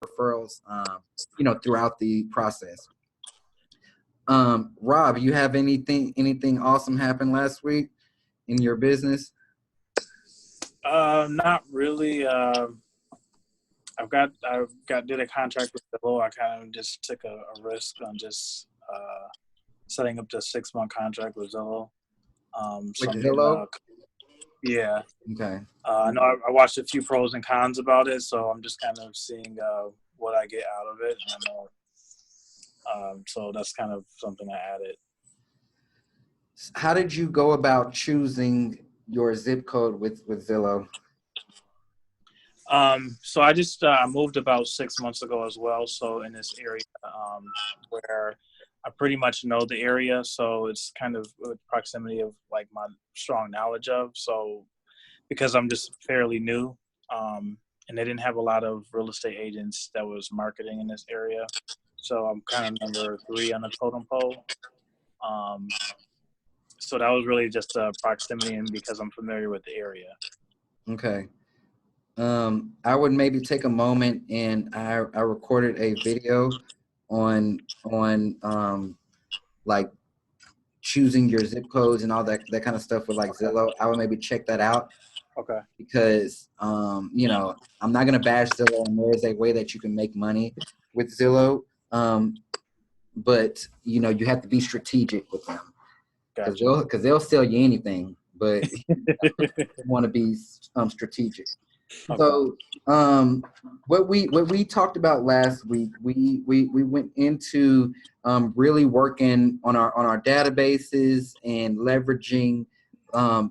referrals, throughout the process. Rob, you have anything awesome happen last week in your business? Not really. Did a contract with Zillow. I kind of just took a risk on just setting up the 6-month contract with Zillow. With Zillow? Yeah. Okay. I know I watched a few pros and cons about it, so I'm just kind of seeing what I get out of it. And I know, so that's kind of something I added. How did you go about choosing your zip code with Zillow? So I just moved about 6 months ago as well. So in this area where I pretty much know the area, so it's kind of with proximity of like my strong knowledge of. So because I'm just fairly new, and they didn't have a lot of real estate agents that was marketing in this area, so I'm kind of number 3 on the totem pole. So that was really just proximity, and because I'm familiar with the area. Okay. I would maybe take a moment, and I recorded a video on like choosing your zip codes and all that kind of stuff with like Zillow. I would maybe check that out. Okay. Because I'm not gonna bash Zillow, and there is a way that you can make money with Zillow, but you have to be strategic with them, because they'll sell you anything, but you want to be strategic. Okay. So what we talked about last week, we went into really working on our databases and leveraging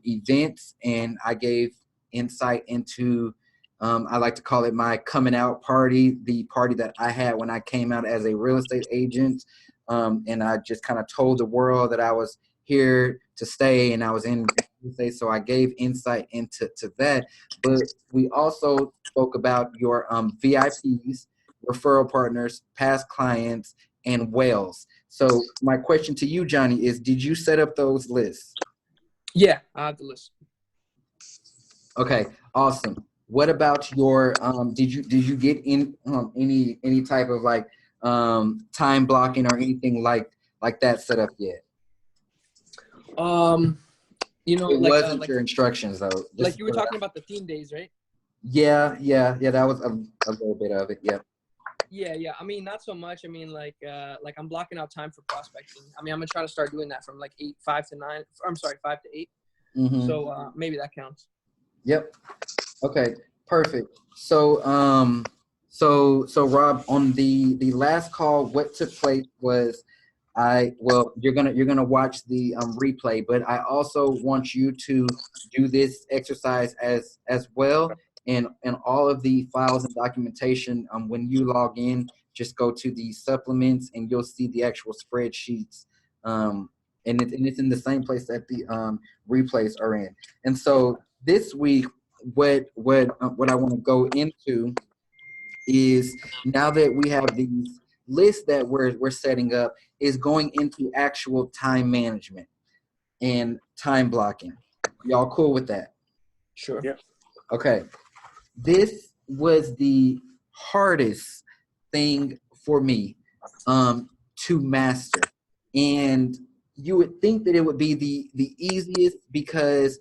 events, and I gave insight into I like to call it my coming out party, the party that I had when I came out as a real estate agent, and I just kind of told the world that I was here to stay and I was in real estate. So I gave insight into that, but we also spoke about your VIPs, referral partners, past clients, and whales. So my question to you, Johnny, is did you set up those lists? Yeah, I have the list. Okay, awesome. What about your did you get in any type of like time blocking or anything like that set up yet? It wasn't your instructions though. Like you were talking about the theme days, right? Yeah. That was a little bit of it. Yep. Yeah. I mean, not so much. I mean, like I'm blocking out time for prospecting. I mean, I'm gonna try to start doing that from like 5 to 8. Mm-hmm. So maybe that counts. Yep. Okay. Perfect. So Rob, on the last call, what took place was you're gonna watch the replay, but I also want you to do this exercise as well, and all of the files and documentation. When you log in, just go to the supplements and you'll see the actual spreadsheets, and it's in the same place that the replays are in. And so this week, what I want to go into is, now that we have these lists that we're setting up, is going into actual time management and time blocking. Y'all cool with that? Sure. Yeah. Okay. This was the hardest thing for me to master. And you would think that it would be the easiest, because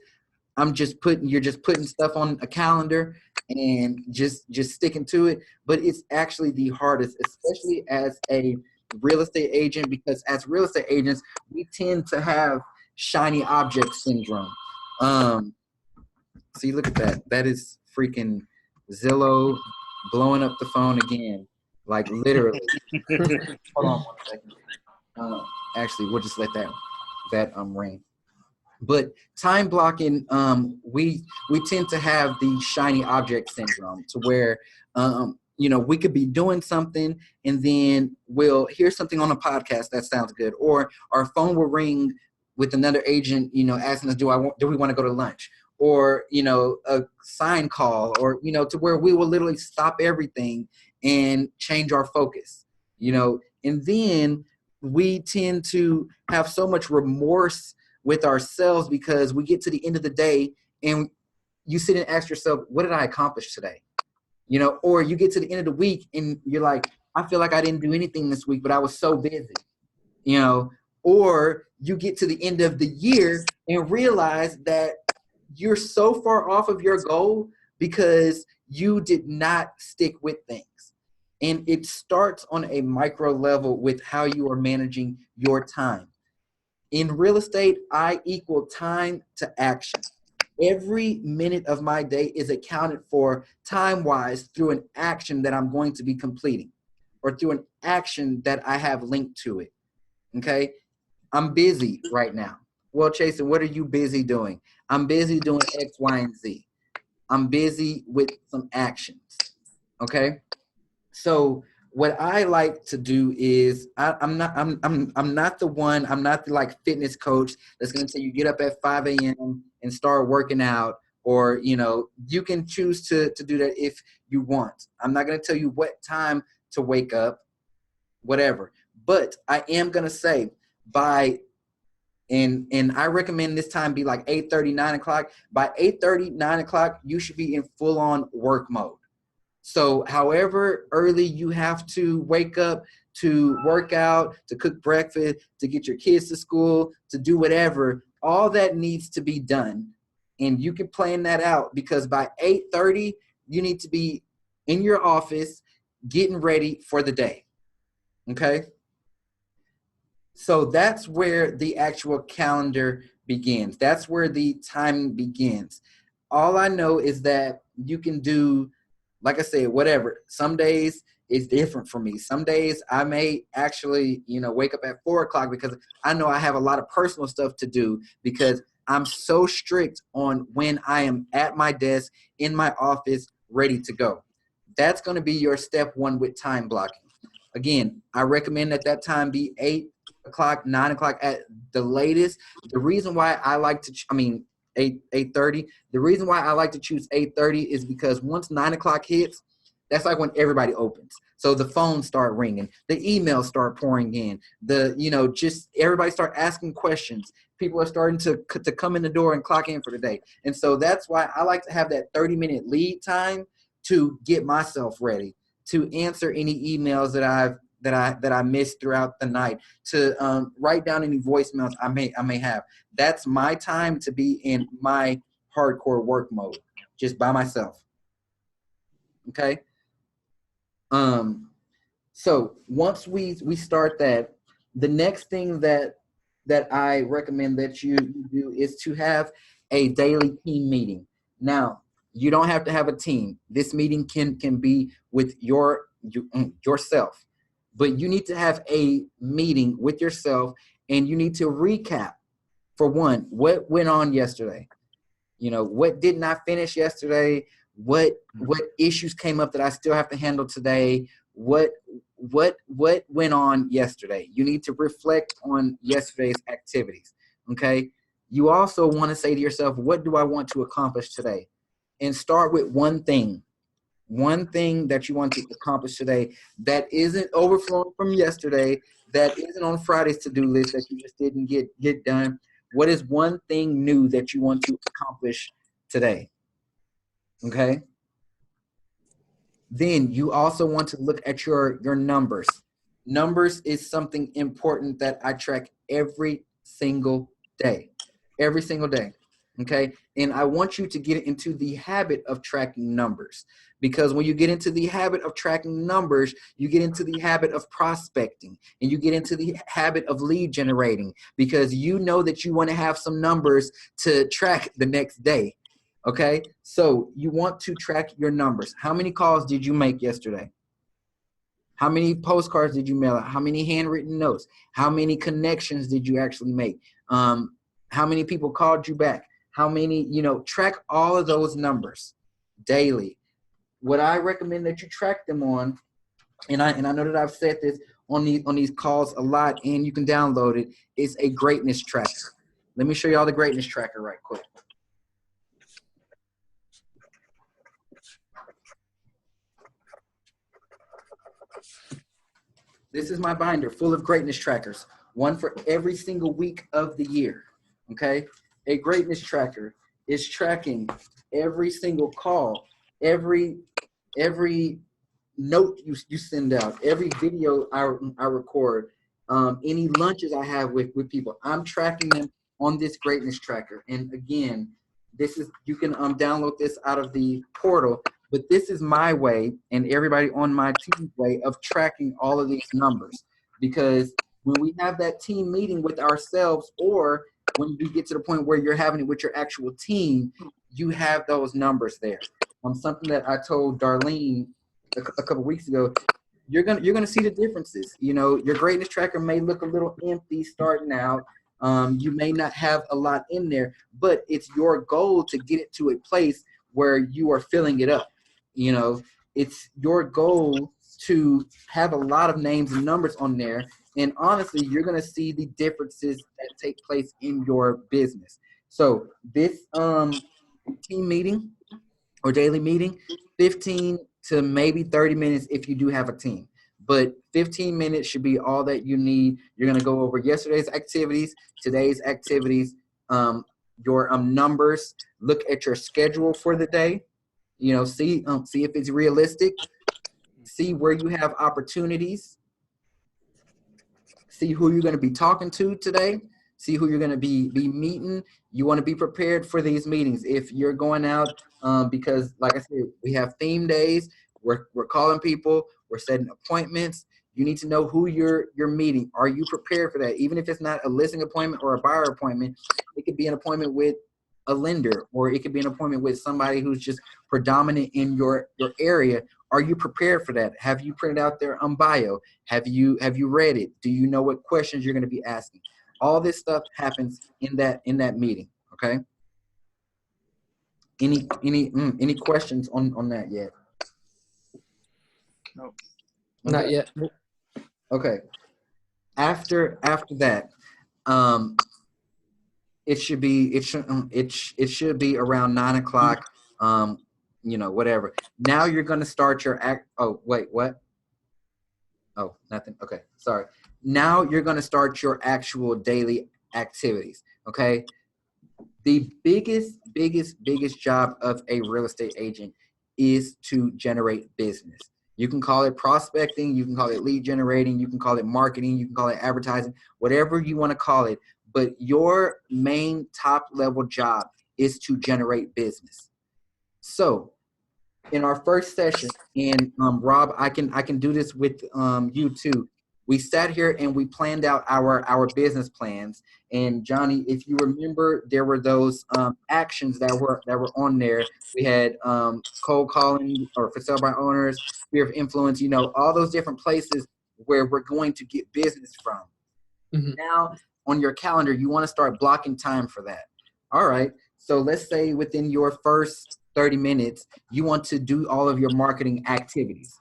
you're just putting stuff on a calendar and just sticking to it. But it's actually the hardest, especially as a real estate agent, because as real estate agents, we tend to have shiny object syndrome. See, look at that. That is freaking Zillow blowing up the phone again. Like literally. Hold on 1 second. Actually, we'll just let that ring. But time blocking, we tend to have the shiny object syndrome, to where we could be doing something and then we'll hear something on a podcast that sounds good, or our phone will ring with another agent, asking us, do we want to go to lunch, or a sign call, or to where we will literally stop everything and change our focus, and then we tend to have so much remorse with ourselves, because we get to the end of the day and you sit and ask yourself, what did I accomplish today? You know, or you get to the end of the week and you're like, I feel like I didn't do anything this week, but I was so busy, you know, or you get to the end of the year and realize that you're so far off of your goal because you did not stick with things. And it starts on a micro level with how you are managing your time. In real estate, I equal time to action. Every minute of my day is accounted for time-wise through an action that I'm going to be completing or through an action that I have linked to it, okay? I'm busy right now. Well, Chasen, what are you busy doing? I'm busy doing X, Y, and Z. I'm busy with some actions, okay? So what I like to do is I'm not the one, I'm not the like fitness coach that's going to say you get up at 5 a.m. and start working out, or, you know, you can choose to do that if you want. I'm not going to tell you what time to wake up, whatever. But I am going to say by, and I recommend this time be like 8:30, 9 o'clock. By 8:30, 9 o'clock, you should be in full on work mode. So however early you have to wake up to work out, to cook breakfast, to get your kids to school, to do whatever, all that needs to be done. And you can plan that out, because by 8:30, you need to be in your office getting ready for the day. Okay? So that's where the actual calendar begins. That's where the time begins. All I know is that you can do, like I said, whatever. Some days it's different for me. Some days I may actually, you know, wake up at 4 o'clock because I know I have a lot of personal stuff to do, because I'm so strict on when I am at my desk in my office ready to go. That's going to be your step one with time blocking. Again, I recommend that time be 8 o'clock, 9 o'clock at the latest. The reason why I like to, 8:30. The reason why I like to choose 8:30 is because once 9 o'clock hits, that's like when everybody opens. So the phones start ringing, the emails start pouring in, just everybody start asking questions. People are starting to come in the door and clock in for the day. And so that's why I like to have that 30-minute lead time to get myself ready, to answer any emails that I missed throughout the night, to write down any voicemails I may have. That's my time to be in my hardcore work mode, just by myself. Okay. So once we start that, the next thing that I recommend that you do is to have a daily team meeting. Now, you don't have to have a team. This meeting can be with yourself, but you need to have a meeting with yourself, and you need to recap, for one, what went on yesterday. You know, what didn't I finish yesterday? What issues came up that I still have to handle today? What went on yesterday? You need to reflect on yesterday's activities. Okay. You also want to say to yourself, what do I want to accomplish today? And start with one thing that you want to accomplish today that isn't overflowing from yesterday, that isn't on Friday's to-do list that you just didn't get done. What is one thing new that you want to accomplish today? Okay. Then you also want to look at your numbers. Numbers is something important that I track every single day. Every single day. Okay. And I want you to get into the habit of tracking numbers, because when you get into the habit of tracking numbers, you get into the habit of prospecting, and you get into the habit of lead generating, because you know that you want to have some numbers to track the next day. Okay. So you want to track your numbers. How many calls did you make yesterday? How many postcards did you mail out? How many handwritten notes? How many connections did you actually make? How many people called you back? How many, track all of those numbers daily. What I recommend that you track them on, and I know that I've said this on these calls a lot, and you can download it, is a greatness tracker. Let me show you all the greatness tracker right quick. This is my binder full of greatness trackers, one for every single week of the year. Okay. A greatness tracker is tracking every single call, every every note you send out, every video I record, any lunches I have with people, I'm tracking them on this greatness tracker. And again, this is, you can download this out of the portal, but this is my way and everybody on my team's way of tracking all of these numbers. Because when we have that team meeting with ourselves, or when you get to the point where you're having it with your actual team, you have those numbers there. Something that I told Darlene a couple weeks ago, you're gonna see the differences. You know, your greatness tracker may look a little empty starting out. You may not have a lot in there, but it's your goal to get it to a place where you are filling it up. You know, it's your goal to have a lot of names and numbers on there. And honestly, you're going to see the differences that take place in your business. So this team meeting or daily meeting, 15 to maybe 30 minutes if you do have a team. But 15 minutes should be all that you need. You're going to go over yesterday's activities, today's activities, your numbers, look at your schedule for the day, you know, see if it's realistic, see where you have opportunities, see who you're going to be talking to today, see who you're going to be meeting. You want to be prepared for these meetings. If you're going out, because like I said, we have theme days, we're calling people, we're setting appointments. You need to know who you're meeting. Are you prepared for that? Even if it's not a listing appointment or a buyer appointment, it could be an appointment with a lender, or it could be an appointment with somebody who's just predominant in your area. Are you prepared for that? Have you printed out their bio? Have you read it? Do you know what questions you're going to be asking? All this stuff happens in that meeting. Okay. Any questions on that yet? Nope. Okay. Not yet. Okay. After that, it should be around 9 o'clock. You know, whatever. Now you're going to start your act. Oh, wait, what? Oh, nothing. Okay. Sorry. Now you're going to start your actual daily activities. Okay. The biggest job of a real estate agent is to generate business. You can call it prospecting, you can call it lead generating, you can call it marketing, you can call it advertising, whatever you want to call it. But your main top level job is to generate business. So in our first session, and Rob, I can do this with you too. We sat here and we planned out our business plans. And Johnny, if you remember, there were those actions that were on there. We had cold calling or for sale by owners, sphere of influence, you know, all those different places where we're going to get business from. Mm-hmm. Now on your calendar, you want to start blocking time for that. All right. So let's say within your first 30 minutes, you want to do all of your marketing activities.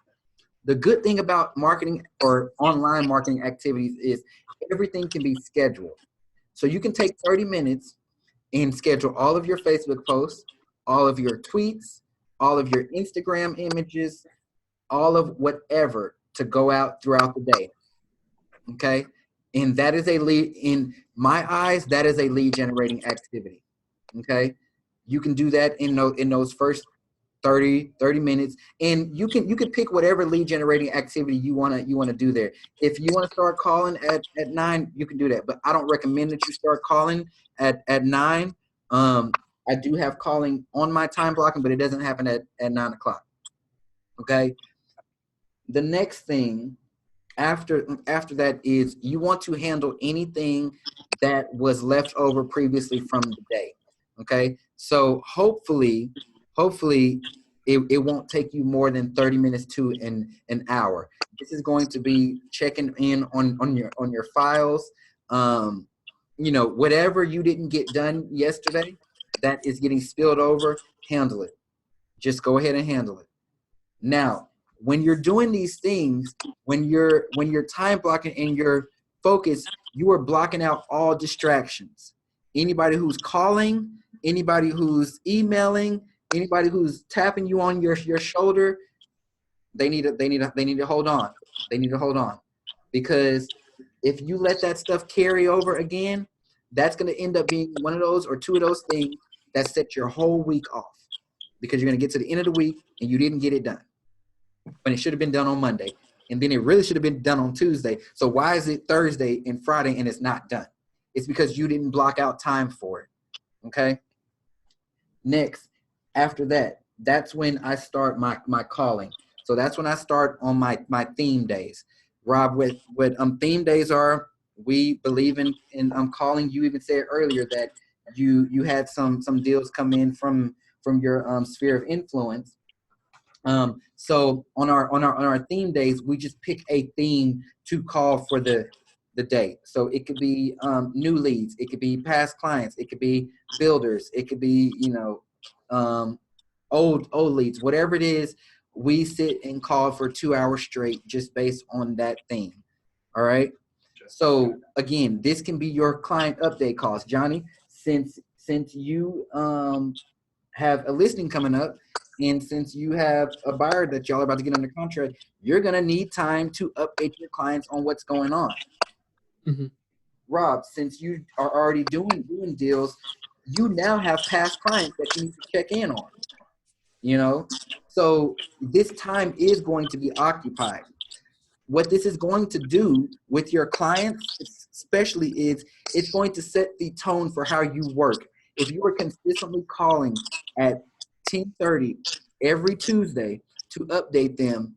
The good thing about marketing or online marketing activities is everything can be scheduled. So you can take 30 minutes and schedule all of your Facebook posts, all of your tweets, all of your Instagram images, all of whatever to go out throughout the day. Okay. And that is a lead, in my eyes, that is a lead generating activity. Okay. You can do that in those first 30 minutes, and you can pick whatever lead generating activity you want to do there. If you want to start calling at 9, you can do that, but I don't recommend that you start calling at 9. I do have calling on my time blocking, but it doesn't happen at 9 o'clock. Okay. The next thing after that is you want to handle anything that was left over previously from the day. Okay. So hopefully it won't take you more than 30 minutes to an hour. This is going to be checking in on your files. You know, whatever you didn't get done yesterday that is getting spilled over, handle it. Just go ahead and handle it. Now, when you're doing these things, when you're time blocking and you're focused, you are blocking out all distractions. Anybody who's calling, anybody who's emailing, anybody who's tapping you on your shoulder, they need to hold on. They need to hold on, because if you let that stuff carry over again, that's going to end up being one of those or two of those things that set your whole week off, because you're going to get to the end of the week and you didn't get it done. when it should have been done on Monday. And then it really should have been done on Tuesday. So why is it Thursday and Friday and it's not done? It's because you didn't block out time for it. Okay. Next, after that, that's when I start my calling. So that's when I start on my theme days. Rob, what theme days are, we believe in calling. You even said earlier that you had some deals come in from your sphere of influence. So on our theme days, we just pick a theme to call for the day. So it could be new leads, it could be past clients, it could be builders, it could be old leads, whatever it is. We sit and call for 2 hours straight just based on that theme. All right. So again, this can be your client update calls. Johnny, since you have a listing coming up, and since you have a buyer that y'all are about to get under contract, you're gonna need time to update your clients on what's going on. Mm-hmm. Rob, since you are already doing deals, you now have past clients that you need to check in on. So this time is going to be occupied. What this is going to do with your clients, especially, is it's going to set the tone for how you work. If you are consistently calling at 10:30 every Tuesday to update them,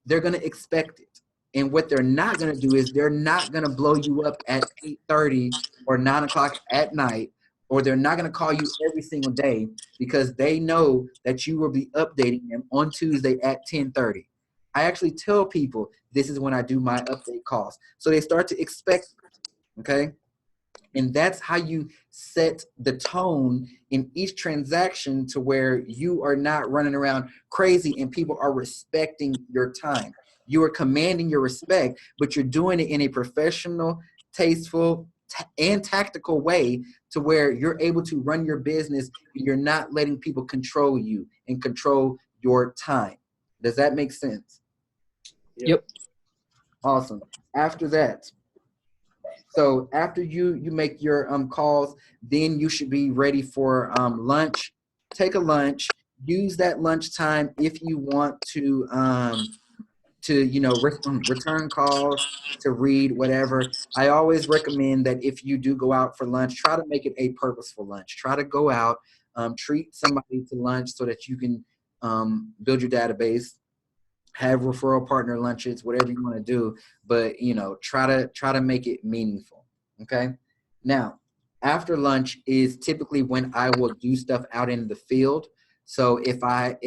they're going to expect it. And what they're not going to do is they're not going to blow you up at 8:30 or 9 o'clock at night, or they're not going to call you every single day, because they know that you will be updating them on Tuesday at 10:30. I actually tell people this is when I do my update calls. So they start to expect it, okay? And that's how you set the tone in each transaction to where you are not running around crazy and people are respecting your time. You are commanding your respect, but you're doing it in a professional, tasteful, and tactical way to where you're able to run your business and you're not letting people control you and control your time. Does that make sense? Yep. Awesome. After that, so after you make your calls, then you should be ready for lunch. Take a lunch. Use that lunch time if you want to return calls, to read, whatever. I always recommend that if you do go out for lunch, try to make it a purposeful lunch. Try to go out, treat somebody to lunch so that you can build your database, have referral partner lunches, whatever you want to do, but try to make it meaningful. Okay. Now, after lunch is typically when I will do stuff out in the field. So if I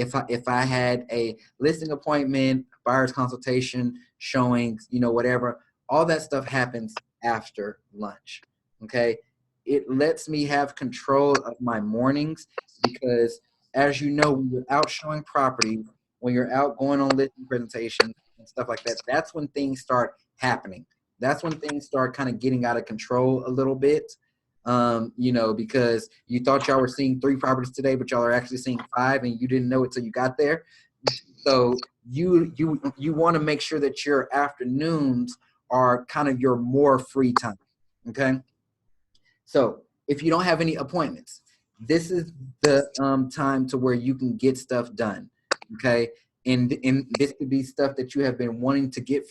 had a listing appointment, buyer's consultation, showings, whatever, all that stuff happens after lunch. Okay. It lets me have control of my mornings, because as you know, when you're out showing property, when you're out going on listing presentations and stuff like that, that's when things start happening. That's when things start kind of getting out of control a little bit, because you thought y'all were seeing 3 properties today, but y'all are actually seeing 5 and you didn't know it till you got there. So you want to make sure that your afternoons are kind of your more free time, okay? So if you don't have any appointments, this is the time to where you can get stuff done. Okay. And this could be stuff that you have been wanting to get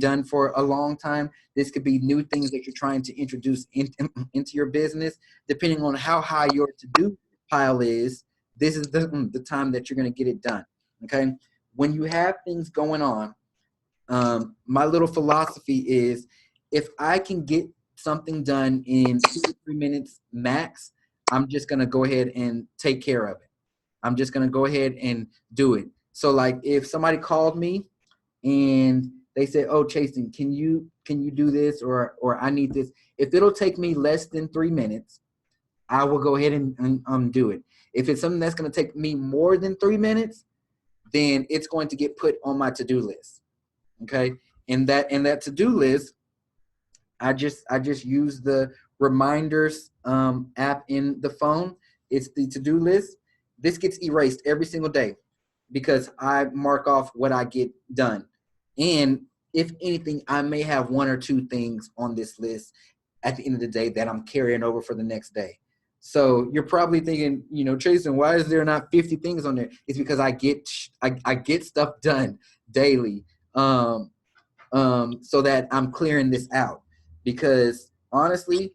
done for a long time. This could be new things that you're trying to introduce into your business. Depending on how high your to-do pile is, this is the time that you're going to get it done. Okay. When you have things going on, my little philosophy is, if I can get something done in 2 to 3 minutes max, I'm just going to go ahead and take care of it. I'm just going to go ahead and do it. So like if somebody called me and they said, "Oh, Chasten, can you do this?" or "I need this." If it'll take me less than 3 minutes, I will go ahead and do it. If it's something that's going to take me more than 3 minutes, then it's going to get put on my to-do list. Okay. And that to-do list, I just use the reminders app in the phone. It's the to-do list. This gets erased every single day because I mark off what I get done. And if anything, I may have 1 or 2 things on this list at the end of the day that I'm carrying over for the next day. So you're probably thinking, you know, Jason, why is there not 50 things on there? It's because I get stuff done daily, so that I'm clearing this out. Because honestly,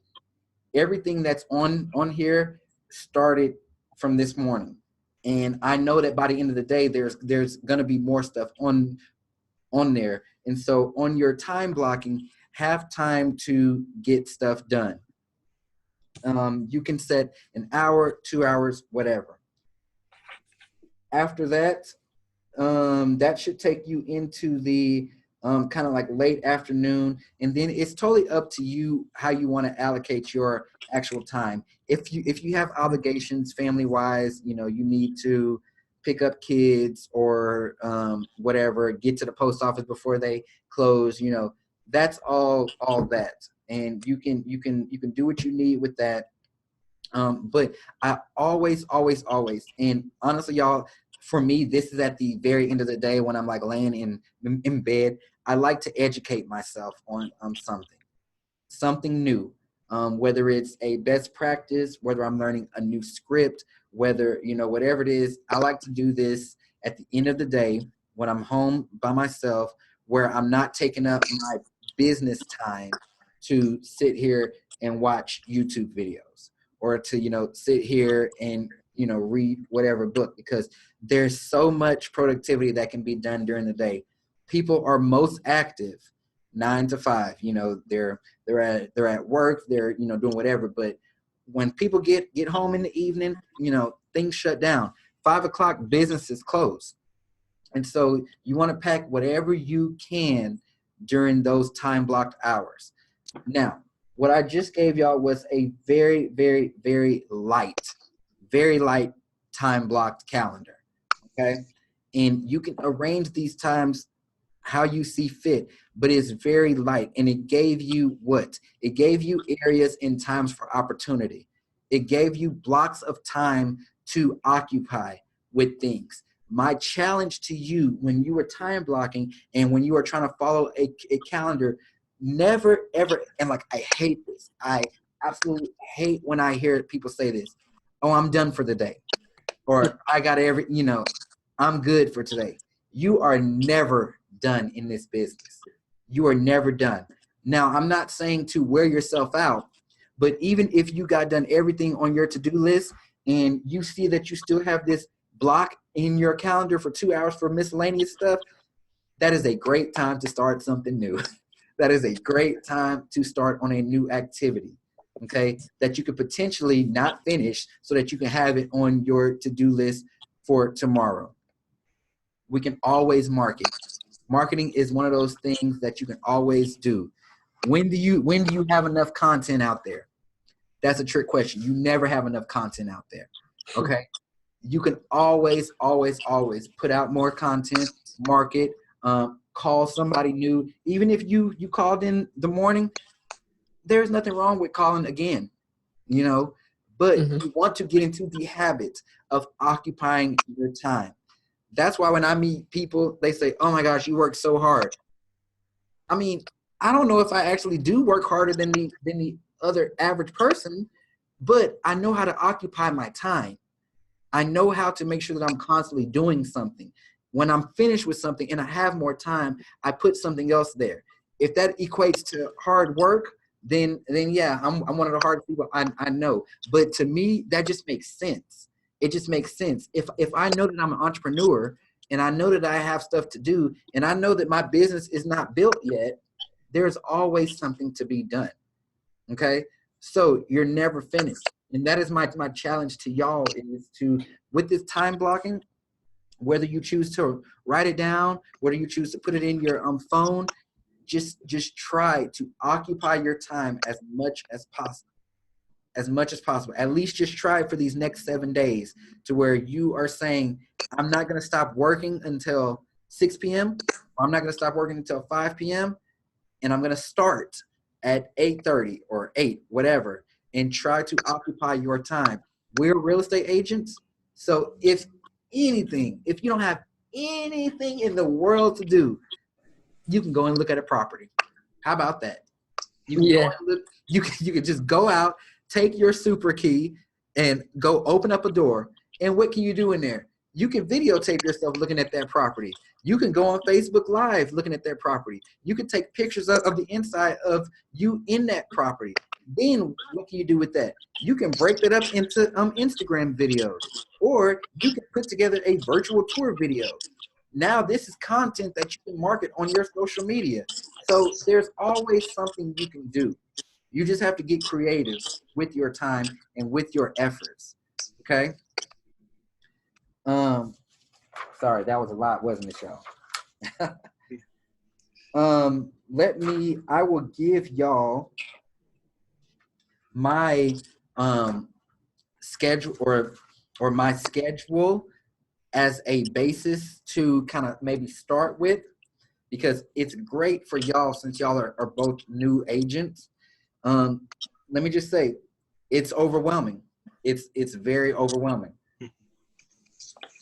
everything that's on here started from this morning, and I know that by the end of the day, there's gonna be more stuff on there. And so on your time blocking, have time to get stuff done. You can set an hour, 2 hours, whatever. After that, that should take you into the kind of like late afternoon. And then it's totally up to you how you want to allocate your actual time. If you have obligations family-wise, you know, you need to pick up kids or whatever, get to the post office before they close, you know, that's all that. And you can do what you need with that. But I always, and honestly, y'all, for me, this is at the very end of the day when I'm like laying in bed, I like to educate myself on something new. Whether it's a best practice, whether I'm learning a new script, whether, you know, whatever it is, I like to do this at the end of the day when I'm home by myself, where I'm not taking up my business time to sit here and watch YouTube videos, or to, you know, sit here and, you know, read whatever book, because there's so much productivity that can be done during the day. People are most active 9 to 5. You know, they're at work, they're, you know, doing whatever. But when people get home in the evening, you know, things shut down. 5 o'clock, businesses close. And so you want to pack whatever you can during those time blocked hours. Now, what I just gave y'all was a very, very, very light time blocked calendar. Okay. And you can arrange these times how you see fit, but it's very light. And it gave you what? It gave you areas and times for opportunity. It gave you blocks of time to occupy with things. My challenge to you when you were time blocking and when you are trying to follow a calendar, never, ever, and like, I hate this. I absolutely hate when I hear people say this. Oh, I'm done for the day. Or I got you know, I'm good for today. You are never done in this business. You are never done. Now, I'm not saying to wear yourself out, but even if you got done everything on your to-do list and you see that you still have this block in your calendar for 2 hours for miscellaneous stuff, that is a great time to start something new. That is a great time to start on a new activity, okay, that you could potentially not finish so that you can have it on your to-do list for tomorrow. We can always market. Marketing is one of those things that you can always do. When do you have enough content out there? That's a trick question. You never have enough content out there, okay? You can always put out more content, market, call somebody new. Even if you called in the morning, there's nothing wrong with calling again, you know, but you want to get into the habit of occupying your time. That's why when I meet people, they say, oh my gosh, you work so hard. I mean, I don't know if I actually do work harder than the other average person, but I know how to occupy my time. I know how to make sure that I'm constantly doing something. When I'm finished with something and I have more time, I put something else there. If that equates to hard work, then yeah, I'm one of the hardest people I know. But to me, that just makes sense. It just makes sense. If I know that I'm an entrepreneur and I know that I have stuff to do and I know that my business is not built yet, there's always something to be done. Okay? So you're never finished. And that is my challenge to y'all, is to, with this time blocking, whether you choose to write it down, whether you choose to put it in your phone, just try to occupy your time as much as possible. At least just try for these next 7 days to where you are saying, I'm not going to stop working until 6 p.m. I'm not going to stop working until 5 p.m. And I'm going to start at 8:30 or 8, whatever, and try to occupy your time. We're real estate agents. So if you don't have anything in the world to do, you can go and look at a property. How about that? You can go and look, you can just go out, take your super key, and go open up a door. And what can you do in there? You can videotape yourself looking at that property. You can go on Facebook Live looking at that property. You can take pictures of the inside of you in that property. Then what can you do with that? You can break that up into Instagram videos, or you can put together a virtual tour video. Now this is content that you can market on your social media. So there's always something you can do. You just have to get creative with your time and with your efforts. Okay. Sorry, that was a lot, wasn't it, y'all? I will give y'all my schedule or my schedule as a basis to kind of maybe start with, because it's great for y'all since y'all are both new agents. Let me just say, it's overwhelming. It's very overwhelming.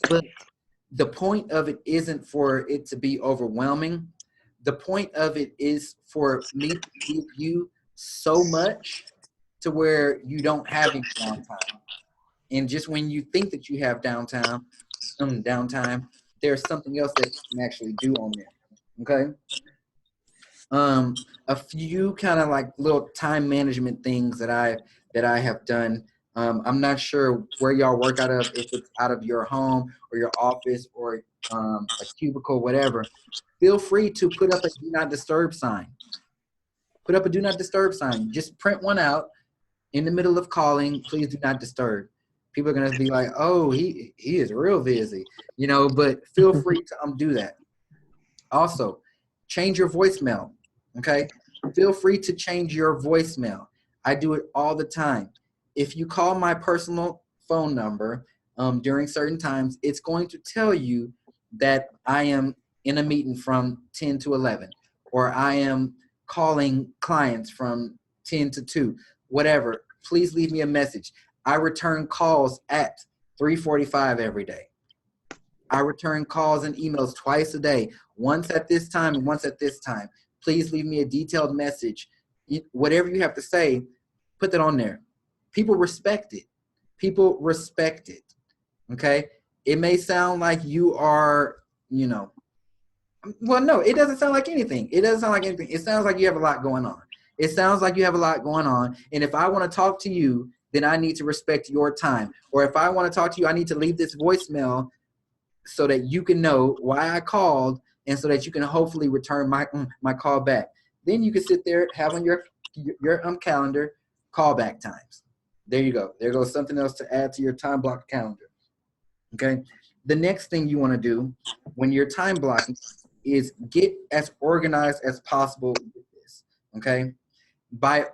But the point of it isn't for it to be overwhelming. The point of it is for me to give you so much to where you don't have any downtime. And just when you think that you have downtime, there's something else that you can actually do on there. Okay. A few kind of like little time management things that I have done. I'm not sure where y'all work out of, if it's out of your home or your office or a cubicle, whatever. Feel free to put up a do not disturb sign. Put up a do not disturb sign. Just print one out in the middle of calling. Please do not disturb. People are gonna be like, oh, he is real busy, you know. But feel free to do that. Also, change your voicemail. Okay, feel free to change your voicemail. I do it all the time. If you call my personal phone number during certain times, it's going to tell you that I am in a meeting from 10 to 11, or I am calling clients from 10 to 2, whatever. Please leave me a message. I return calls at 3:45 every day. I return calls and emails twice a day, once at this time and once at this time. Please leave me a detailed message. Whatever you have to say, put that on there. People respect it. People respect it. Okay? It may sound like you are, well, no, it doesn't sound like anything. It doesn't sound like anything. It sounds like you have a lot going on. It sounds like you have a lot going on. And if I want to talk to you, then I need to respect your time. Or if I want to talk to you, I need to leave this voicemail so that you can know why I called, and so that you can hopefully return my call back. Then you can sit there, have on your calendar callback times. There you go. There goes something else to add to your time block calendar. Okay. The next thing you want to do when you're time blocking is get as organized as possible with this. Okay. By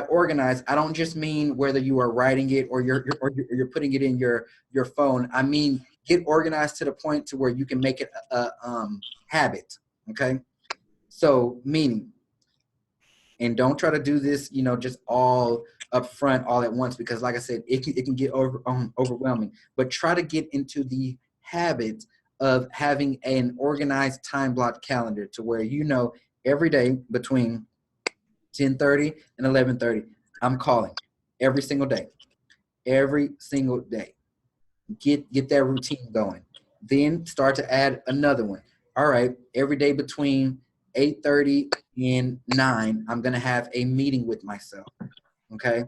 organized, I don't just mean whether you are writing it or you're putting it in your phone. I mean, get organized to the point to where you can make it a habit. Okay. So meaning, and don't try to do this, just all up front, all at once, because like I said, it can get overwhelming. But try to get into the habit of having an organized time block calendar to where every day between 10:30 and 11:30, I'm calling every single day. Every single day. Get that routine going. Then start to add another one. All right, every day between 8:30 and 9, I'm going to have a meeting with myself. Okay?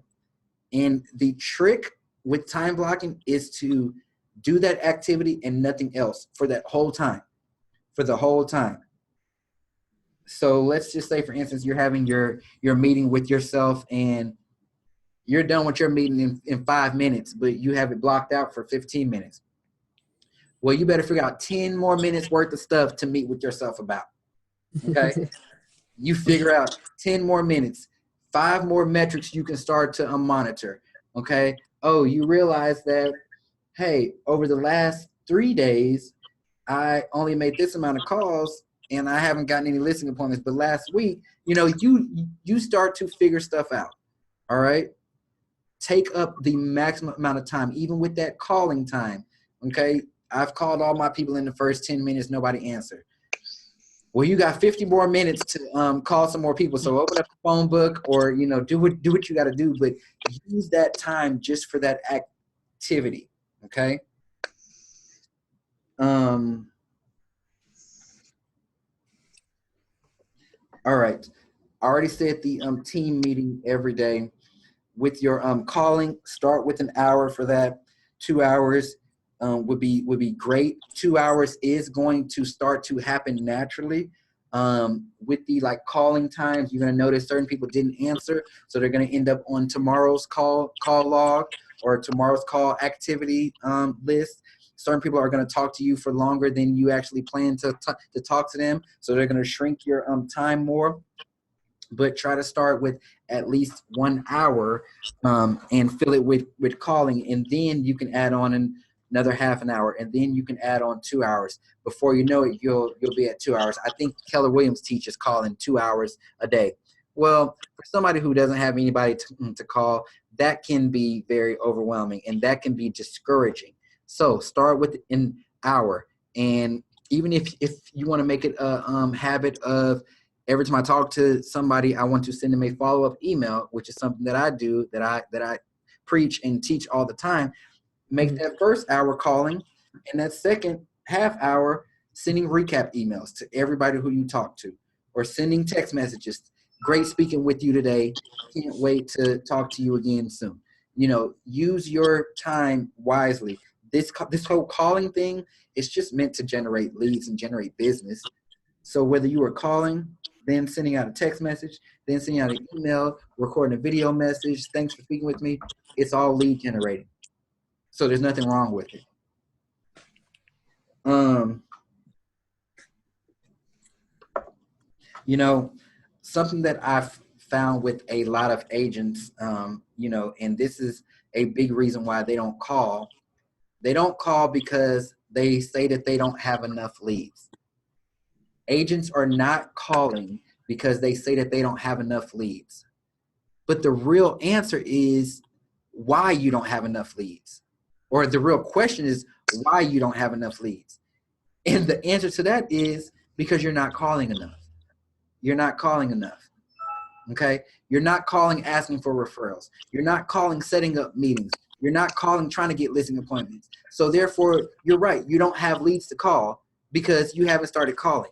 And the trick with time blocking is to do that activity and nothing else for that whole time. For the whole time. So let's just say, for instance, you're having your meeting with yourself and you're done with your meeting in 5 minutes, but you have it blocked out for 15 minutes. Well, you better figure out 10 more minutes worth of stuff to meet with yourself about. Okay? You figure out 10 more minutes, 5 more metrics you can start to monitor. Okay? Oh, you realize that, hey, over the last 3 days, I only made this amount of calls and I haven't gotten any listing appointments. But last week, you start to figure stuff out. All right? Take up the maximum amount of time, even with that calling time. Okay? I've called all my people in the first 10 minutes, nobody answered. Well, you got 50 more minutes to call some more people. So open up the phone book, or do what you got to do, but use that time just for that activity. Okay. All right. I already said the team meeting every day. With your calling, start with an hour for that. 2 hours would be great. 2 hours is going to start to happen naturally. With the calling times, you're going to notice certain people didn't answer, so they're going to end up on tomorrow's call log or tomorrow's call activity list. Certain people are going to talk to you for longer than you actually plan to talk to them, so they're going to shrink your time more. But try to start with at least 1 hour and fill it with calling, and then you can add on another half an hour, and then you can add on 2 hours. Before you know it, you'll be at 2 hours. I think Keller Williams teaches calling 2 hours a day. Well, for somebody who doesn't have anybody to call, that can be very overwhelming, and that can be discouraging. So start with an hour, and even if you want to make it a habit of every time I talk to somebody, I want to send them a follow-up email, which is something that I do, that I preach and teach all the time. Make that first hour calling, and that second half hour sending recap emails to everybody who you talk to, or sending text messages. Great speaking with you today. Can't wait to talk to you again soon. Use your time wisely. This whole calling thing is just meant to generate leads and generate business. So whether you are calling, then sending out a text message, then sending out an email, recording a video message, thanks for speaking with me, it's all lead generating. So there's nothing wrong with it. Something that I've found with a lot of agents, and this is a big reason why they don't call. They don't call because they say that they don't have enough leads. Agents are not calling because they say that they don't have enough leads. But the real answer is why you don't have enough leads. Or the real question is why you don't have enough leads. And the answer to that is because you're not calling enough. You're not calling enough. Okay? You're not calling asking for referrals. You're not calling setting up meetings. You're not calling trying to get listing appointments. So therefore, you're right. You don't have leads to call because you haven't started calling.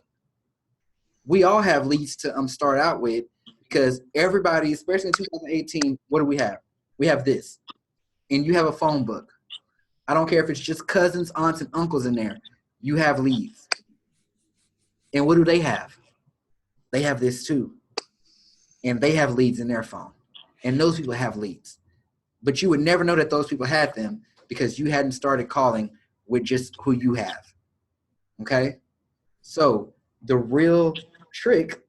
We all have leads to start out with, because everybody, especially in 2018, what do we have? We have this. And you have a phone book. I don't care if it's just cousins, aunts, and uncles in there. You have leads. And what do they have? They have this too. And they have leads in their phone. And those people have leads. But you would never know that those people had them because you hadn't started calling with just who you have. Okay? So the real trick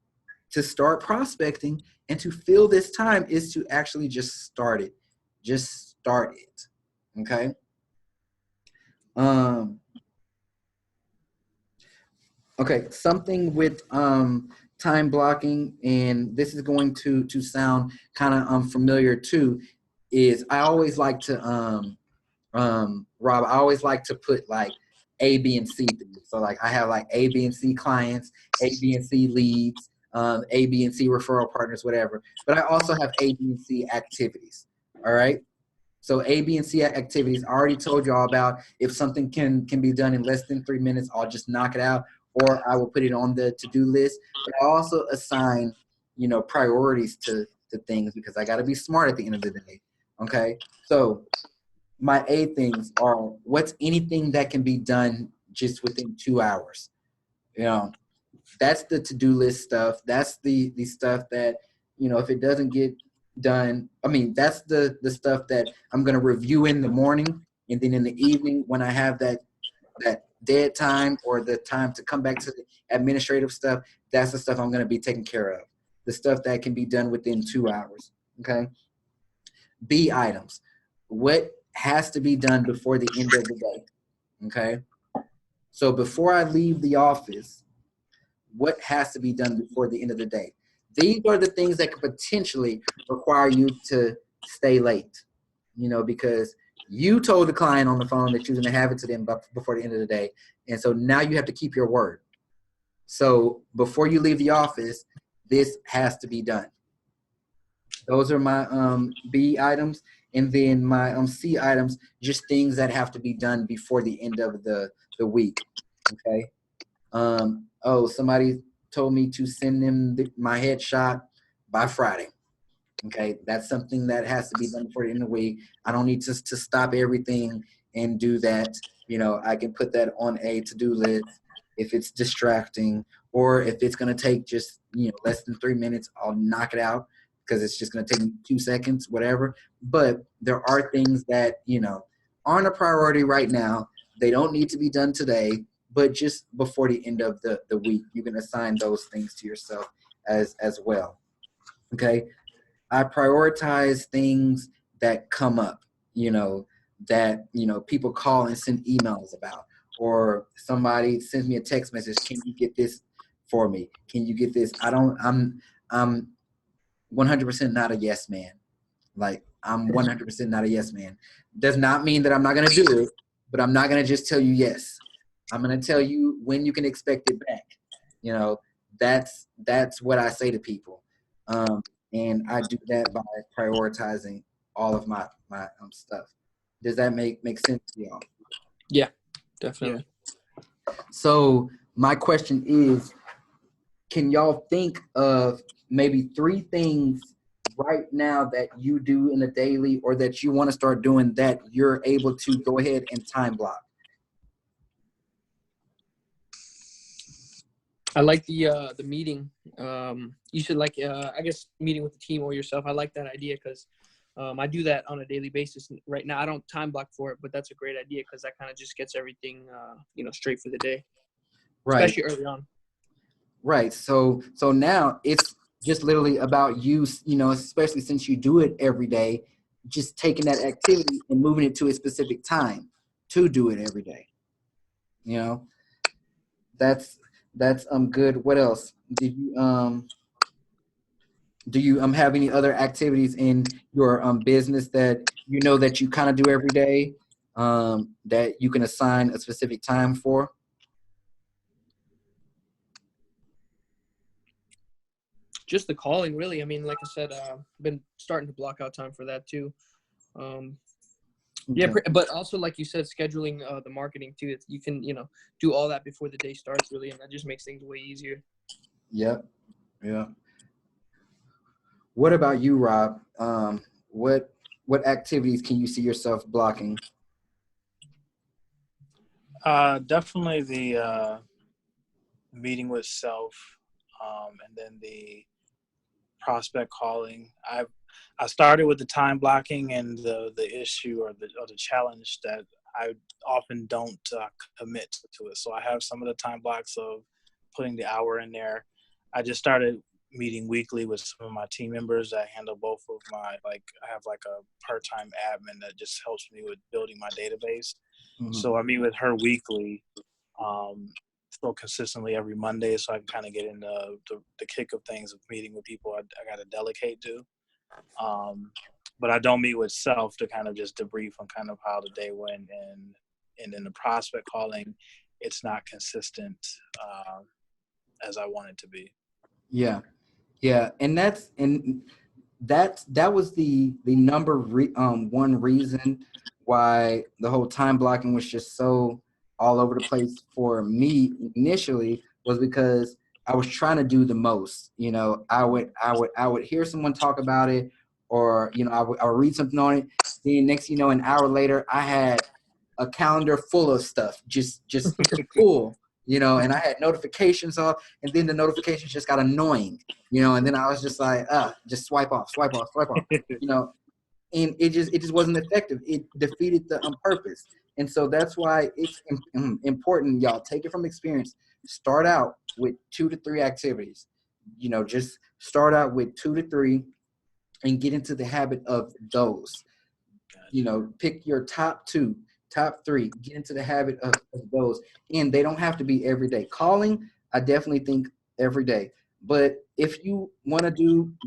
to start prospecting and to fill this time is to actually just start it. Just start it. Okay? Okay, something with time blocking, and this is going to sound kind of familiar too, is I always like to Rob, I always like to put A, B, and C things. So I have A, B, and C clients, A, B, and C leads, A, B, and C referral partners, whatever. But I also have A, B, and C activities. All right. So A, B, and C activities, I already told you all about. If something can be done in less than 3 minutes, I'll just knock it out, or I will put it on the to-do list. But I also assign, priorities to things because I got to be smart at the end of the day. Okay. So my A things are what's anything that can be done just within 2 hours. That's the to-do list stuff. That's the stuff that, if it doesn't get done, that's the stuff that I'm going to review in the morning. And then in the evening, when I have that dead time or the time to come back to the administrative stuff, that's the stuff I'm going to be taking care of. The stuff that can be done within 2 hours. Okay. B items. What has to be done before the end of the day. Okay. So before I leave the office, what has to be done before the end of the day? These are the things that could potentially require you to stay late, because you told the client on the phone that you're going to have it to them before the end of the day. And so now you have to keep your word. So before you leave the office, this has to be done. Those are my B items. And then my C items, just things that have to be done before the end of the week. Okay. Oh, somebody told me to send them my headshot by Friday. Okay, that's something that has to be done before the end of the week. I don't need to stop everything and do that. You know, I can put that on a to-do list if it's distracting, or if it's going to take just, less than 3 minutes, I'll knock it out because it's just going to take me 2 seconds, whatever. But there are things that, aren't a priority right now. They don't need to be done today, but just before the end of the week, you can assign those things to yourself as well. Okay. I prioritize things that come up, that, people call and send emails about, or somebody sends me a text message. Can you get this for me? Can you get this? I'm 100% not a yes man. Like, I'm 100% not a yes man. Does not mean that I'm not going to do it, but I'm not going to just tell you yes. I'm going to tell you when you can expect it back. That's what I say to people. And I do that by prioritizing all of my stuff. Does that make sense to y'all? Yeah, definitely. Yeah. So my question is, can y'all think of maybe 3 things right now that you do in a daily, or that you want to start doing, that you're able to go ahead and time block? I like the meeting. You should I guess meeting with the team or yourself. I like that idea because I do that on a daily basis. Right now, I don't time block for it, but that's a great idea because that kind of just gets everything straight for the day, right? Especially early on. Right. So now it's just literally about you, especially since you do it every day, just taking that activity and moving it to a specific time to do it every day. That's good. What else? Do you have any other activities in your business that that you kind of do every day, that you can assign a specific time for? Just the calling, really. I mean, like I said, I've been starting to block out time for that too. Yeah, but also, like you said, scheduling the marketing too. You can, do all that before the day starts, really, and that just makes things way easier. Yep. Yeah. What about you, Rob? What activities can you see yourself blocking? Definitely the meeting with self, and then the prospect calling. I started with the time blocking, and the issue or the challenge that I often don't commit to it. So I have some of the time blocks of putting the hour in there. I just started meeting weekly with some of my team members that handle both of my, I have a part-time admin that just helps me with building my database. Mm-hmm. So I meet with her weekly, so consistently every Monday, so I can kind of get into the kick of things of meeting with people I got to delegate to. But I don't meet with self to kind of just debrief on kind of how the day went, and then the prospect calling, it's not consistent as I want it to be. Yeah. And that was the number one reason why the whole time blocking was just so all over the place for me initially, was because I was trying to do the most. I would hear someone talk about it, or I would read something on it. Then next, an hour later, I had a calendar full of stuff, just full. And I had notifications off, and then the notifications just got annoying, and then I was just like, just swipe off, and it just wasn't effective. It defeated the purpose. And so that's why it's important, y'all. Take it from experience. Start out with 2 to 3 activities. Just start out with 2 to 3 and get into the habit of those. Pick your top 2, top 3, get into the habit of those. And they don't have to be every day. Calling, I definitely think every day. But if you want to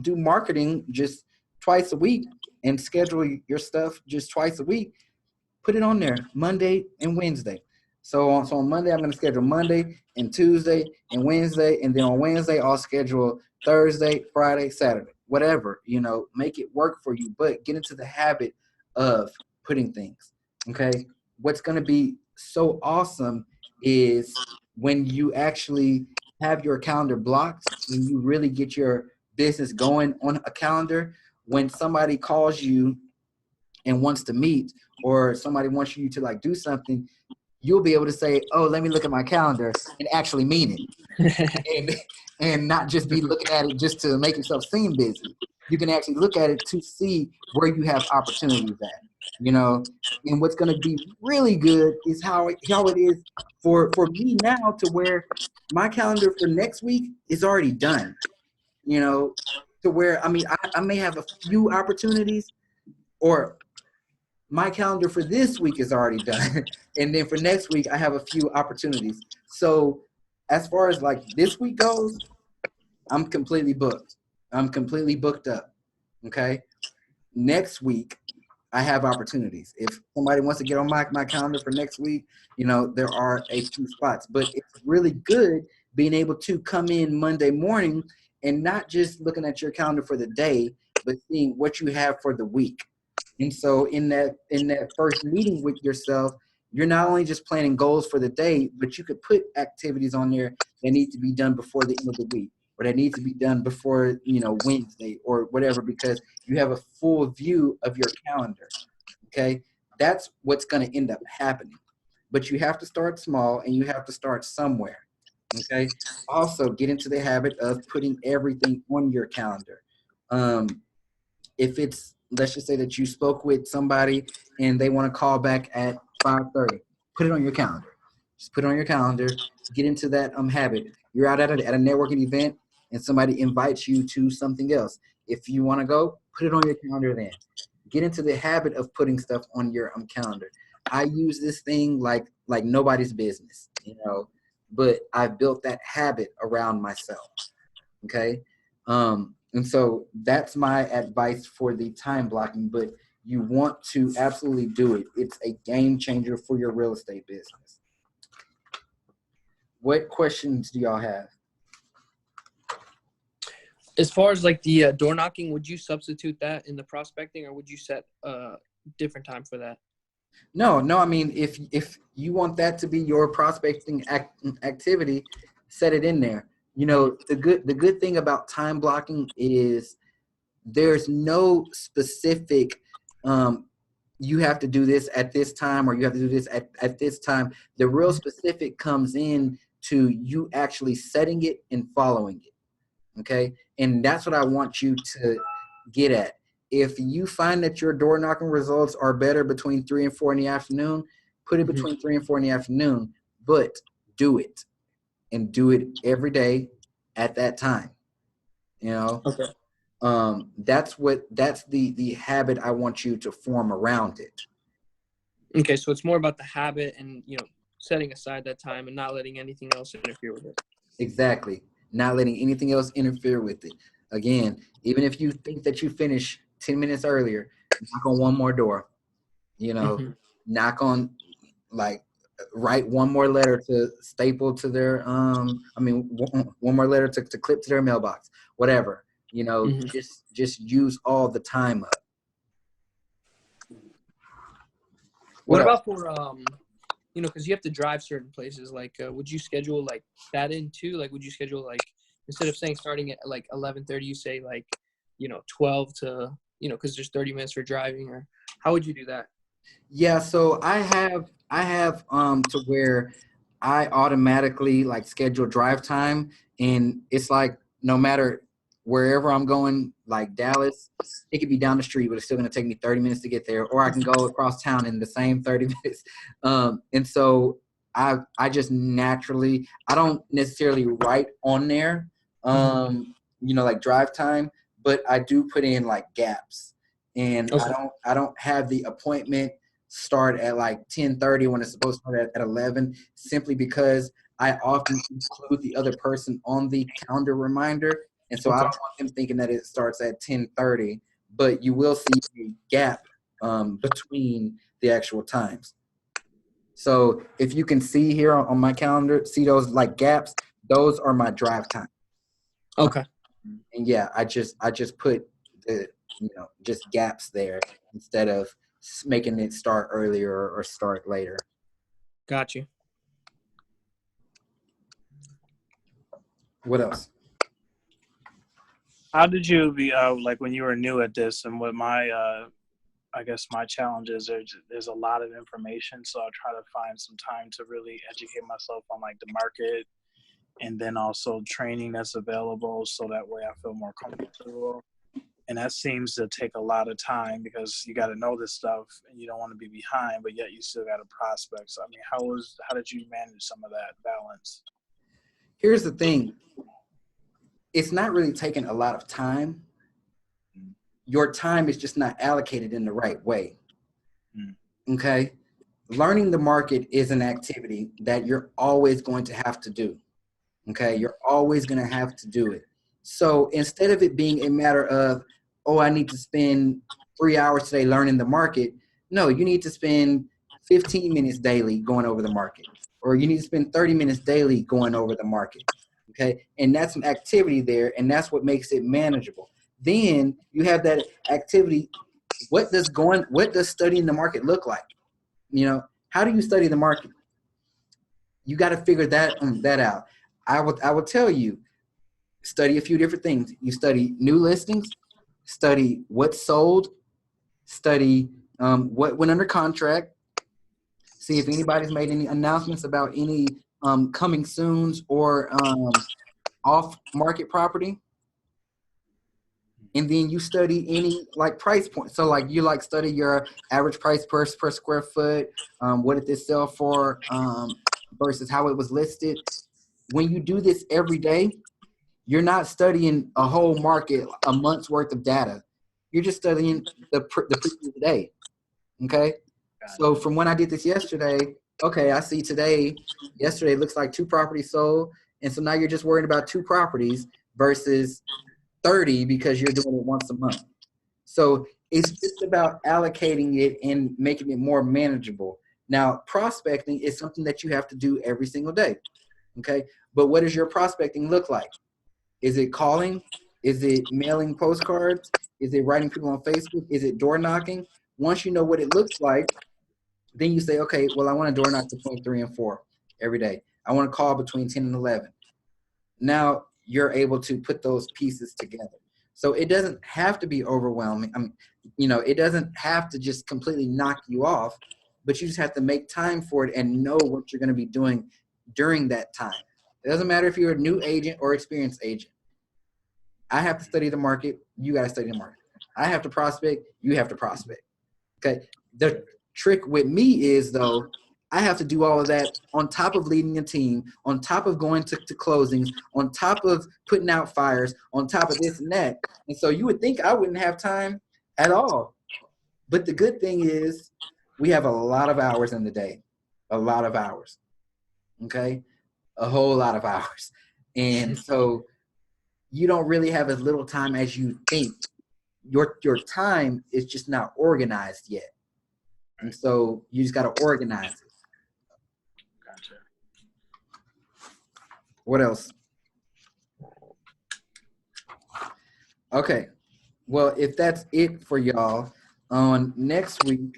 do marketing just twice a week and schedule your stuff just twice a week, put it on there Monday and Wednesday. So on Monday, I'm going to schedule Monday and Tuesday and Wednesday. And then on Wednesday, I'll schedule Thursday, Friday, Saturday, whatever, make it work for you. But get into the habit of putting things. Okay. What's going to be so awesome is when you actually have your calendar blocked and you really get your business going on a calendar. When somebody calls you and wants to meet, or somebody wants you to like do something, you'll be able to say, oh, let me look at my calendar and actually mean it. and not just be looking at it just to make yourself seem busy. You can actually look at it to see where you have opportunities at, and what's going to be really good is how it is for me now, to where my calendar for next week is already done, to where, I may have a few opportunities, or my calendar for this week is already done. And then for next week, I have a few opportunities. So as far as like this week goes, I'm completely booked. I'm completely booked up. Okay. Next week, I have opportunities. If somebody wants to get on my calendar for next week, there are a few spots. But it's really good being able to come in Monday morning and not just looking at your calendar for the day, but seeing what you have for the week. And so in that first meeting with yourself, you're not only just planning goals for the day, but you could put activities on there that need to be done before the end of the week, or that need to be done before, Wednesday or whatever, because you have a full view of your calendar. Okay. That's what's going to end up happening. But you have to start small and you have to start somewhere. Okay. Also get into the habit of putting everything on your calendar. If it's, let's just say that you spoke with somebody and they want to call back at 5:30, put it on your calendar. Just put it on your calendar. Get into that habit. You're out at a networking event and somebody invites you to something else. If you want to go, put it on your calendar then. Get into the habit of putting stuff on your calendar. I use this thing like nobody's business, but I built that habit around myself. Okay. And so that's my advice for the time blocking, but you want to absolutely do it. It's a game changer for your real estate business. What questions do y'all have? As far as like the door knocking, would you substitute that in the prospecting, or would you set a different time for that? No. I mean, if you want that to be your prospecting activity, set it in there. The good thing about time blocking is there's no specific, you have to do this at this time, or you have to do this at this time. The real specific comes in to you actually setting it and following it. Okay. And that's what I want you to get at. If you find that your door knocking results are better between 3 and 4 in the afternoon, put it between 3 and 4 in the afternoon, but do it. And do it every day at that time. Okay. That's the habit I want you to form around it. Okay, so it's more about the habit and setting aside that time and not letting anything else interfere with it. Exactly. Not letting anything else interfere with it. Again, even if you think that you finish 10 minutes earlier, knock on one more door. Knock on, like, write one more letter to staple to their one more letter to clip to their mailbox, whatever, just use all the time up. What about for because you have to drive certain places, like would you schedule like that in too? Like would you schedule, like, instead of saying starting at like 11:30, you say like 12 to because there's 30 minutes for driving, or how would you do that? Yeah, so I have to where I automatically like schedule drive time, and it's like no matter wherever I'm going, like Dallas, it could be down the street, but it's still gonna take me 30 minutes to get there, or I can go across town in the same 30 minutes. And so I just naturally, I don't necessarily write on there, like drive time, but I do put in like gaps, and Okay. I don't have the appointment start at like 10:30 when it's supposed to start at 11, simply because I often include the other person on the calendar reminder. And so I don't want them thinking that it starts at 10:30, but you will see a gap between the actual times. So if you can see here on my calendar, see those like gaps, those are my drive time. Okay. And yeah, I just put the, just gaps there instead of making it start earlier or start later. Got you. What else? How did you be like when you were new at this, and what my I guess my challenge is there's a lot of information, so I try to find some time to really educate myself on like the market, and then also training that's available, so that way I feel more comfortable. And that seems to take a lot of time because you got to know this stuff, and you don't want to be behind, but yet you still got to prospect. So I mean, how did you manage some of that balance? Here's the thing. It's not really taking a lot of time. Your time is just not allocated in the right way. Okay? Learning the market is an activity that you're always going to have to do. Okay? You're always going to have to do it. So instead of it being a matter of, oh, I need to spend 3 hours today learning the market, no, you need to spend 15 minutes daily going over the market, or you need to spend 30 minutes daily going over the market. Okay? And that's an activity there, and that's what makes it manageable. Then you have that activity. What does studying the market look like? How do you study the market? You got to figure that out. I will tell you, study a few different things. You study new listings, study what sold, study what went under contract, see if anybody's made any announcements about any coming soons or off market property. And then you study any like price point. So like you like study your average price per square foot. What did this sell for versus how it was listed. When you do this every day, you're not studying a whole market, a month's worth of data. You're just studying the previous day. Okay. So from when I did this yesterday, okay, I see yesterday looks like 2 properties sold. And so now you're just worrying about 2 properties versus 30 because you're doing it once a month. So it's just about allocating it and making it more manageable. Now, prospecting is something that you have to do every single day. Okay. But what does your prospecting look like? Is it calling? Is it mailing postcards? Is it writing people on Facebook? Is it door knocking? Once you know what it looks like, then you say, okay, well, I want to door knock between 3 and 4 every day. I want to call between 10 and 11. Now you're able to put those pieces together. So it doesn't have to be overwhelming. It doesn't have to just completely knock you off, but you just have to make time for it and know what you're going to be doing during that time. It doesn't matter if you're a new agent or experienced agent. I have to study the market. You got to study the market. I have to prospect. You have to prospect. Okay. The trick with me is, though, I have to do all of that on top of leading a team, on top of going to closings, on top of putting out fires, on top of this and that. And so you would think I wouldn't have time at all. But the good thing is we have a lot of hours in the day, a lot of hours. Okay. A whole lot of hours. And so you don't really have as little time as you think. Your time is just not organized yet. And so you just got to organize it. Gotcha. What else? Okay. Well, if that's it for y'all, on next week,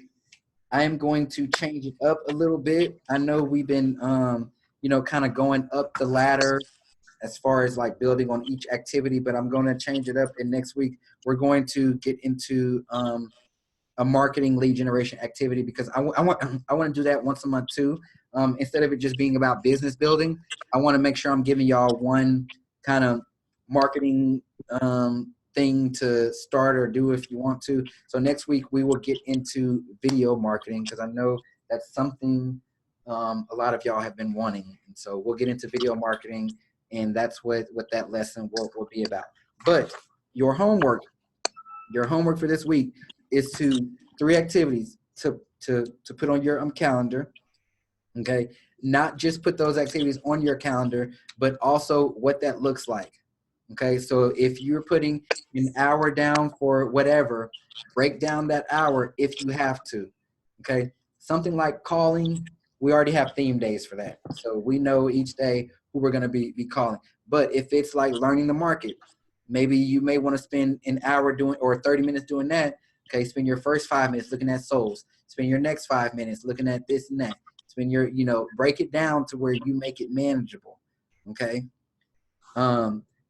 I am going to change it up a little bit. I know we've been, kind of going up the ladder as far as like building on each activity, but I'm going to change it up. And next week, we're going to get into a marketing lead generation activity because I want to do that once a month too. Instead of it just being about business building, I want to make sure I'm giving y'all one kind of marketing thing to start or do if you want to. So next week we will get into video marketing because I know that's something a lot of y'all have been wanting. And so we'll get into video marketing, and that's what that lesson will be about. But your homework for this week is 3 activities to put on your calendar. Okay, not just put those activities on your calendar, but also what that looks like. Okay, so if you're putting an hour down for whatever, break down that hour if you have to. Okay, something like calling we already have theme days for that. So we know each day who we're going to be calling. But if it's like learning the market, maybe you may want to spend an hour doing or 30 minutes doing that. Okay, spend your first 5 minutes looking at souls. Spend your next 5 minutes looking at this and that. Spend your, break it down to where you make it manageable. Okay.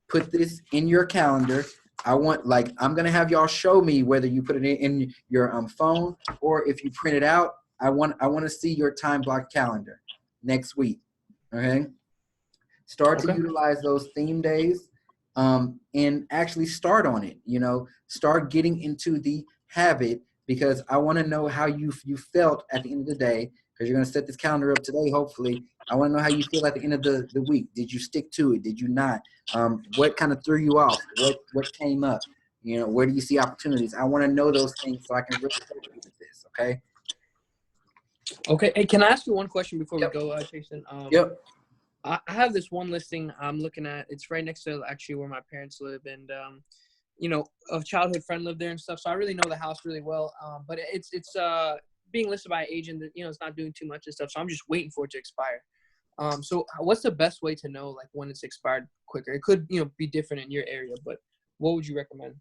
Put this in your calendar. I'm going to have y'all show me whether you put it in your phone or if you print it out. I want to see your time block calendar next week. Okay. Start to utilize those theme days and actually start on it. Start getting into the habit, because I want to know how you felt at the end of the day, because you're going to set this calendar up today, hopefully. I want to know how you feel at the end of the week. Did you stick to it? Did you not? What kind of threw you off? What came up? Where do you see opportunities? I want to know those things so I can really help you with this, okay? Okay. Hey, can I ask you one question before we go, Jason? Yep. I have this one listing I'm looking at. It's right next to actually where my parents live, and a childhood friend lived there and stuff. So I really know the house really well. But it's being listed by an agent that it's not doing too much and stuff. So I'm just waiting for it to expire. So what's the best way to know like when it's expired quicker? It could be different in your area, but what would you recommend?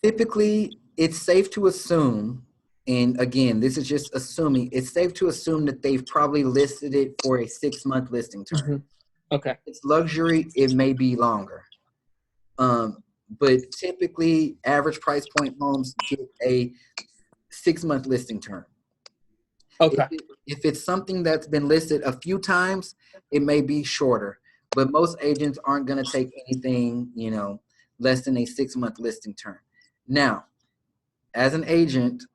Typically, it's safe to assume. And again, this is just assuming. It's safe to assume that they've probably listed it for a 6-month listing term. Mm-hmm. Okay. If it's luxury, it may be longer. But typically, average price point homes get a 6-month listing term. Okay. If it's something that's been listed a few times, it may be shorter. But most agents aren't going to take anything, less than a 6-month listing term. Now, as an agent,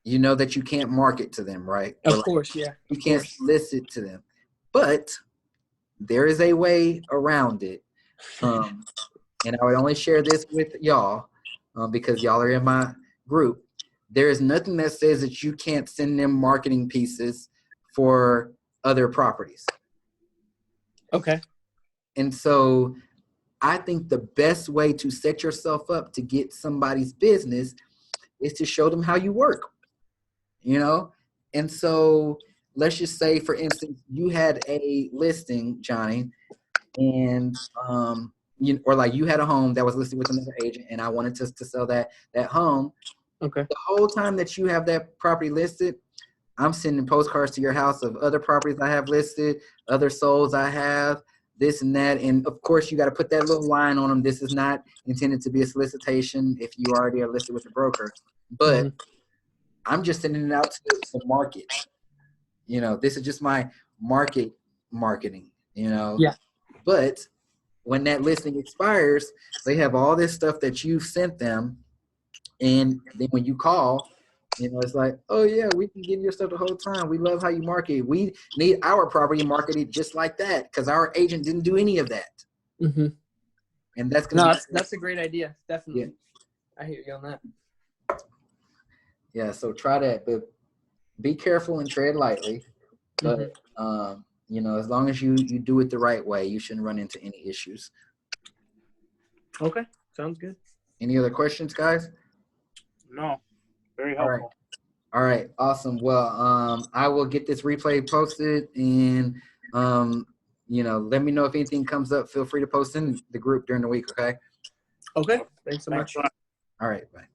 you know that you can't market to them, right? Of course, yeah. You can't solicit to them. But there is a way around it. And I would only share this with y'all because y'all are in my group. There is nothing that says that you can't send them marketing pieces for other properties. Okay. And so I think the best way to set yourself up to get somebody's business is to show them how you work. And so let's just say, for instance, you had a listing, Johnny, and you had a home that was listed with another agent, and I wanted to sell that home. Okay. The whole time that you have that property listed, I'm sending postcards to your house of other properties I have listed, other souls I have, this and that. And of course, you got to put that little line on them. This is not intended to be a solicitation if you already are listed with a broker. But I'm just sending it out to the market. This is just my marketing, Yeah. But when that listing expires, they have all this stuff that you've sent them. And then when you call, it's like, oh, yeah, we can get your stuff the whole time. We love how you market. We need our property marketed just like that because our agent didn't do any of that. Mm-hmm. And that's going to that's a great idea. Definitely. Yeah. I hear you on that. Yeah, so try that. But be careful and tread lightly. But, as long as you do it the right way, you shouldn't run into any issues. Okay. Sounds good. Any other questions, guys? No. Very helpful. All right. Awesome. Well, I will get this replay posted and, let me know if anything comes up. Feel free to post in the group during the week. Okay. Okay. Thanks so much. All right. Bye.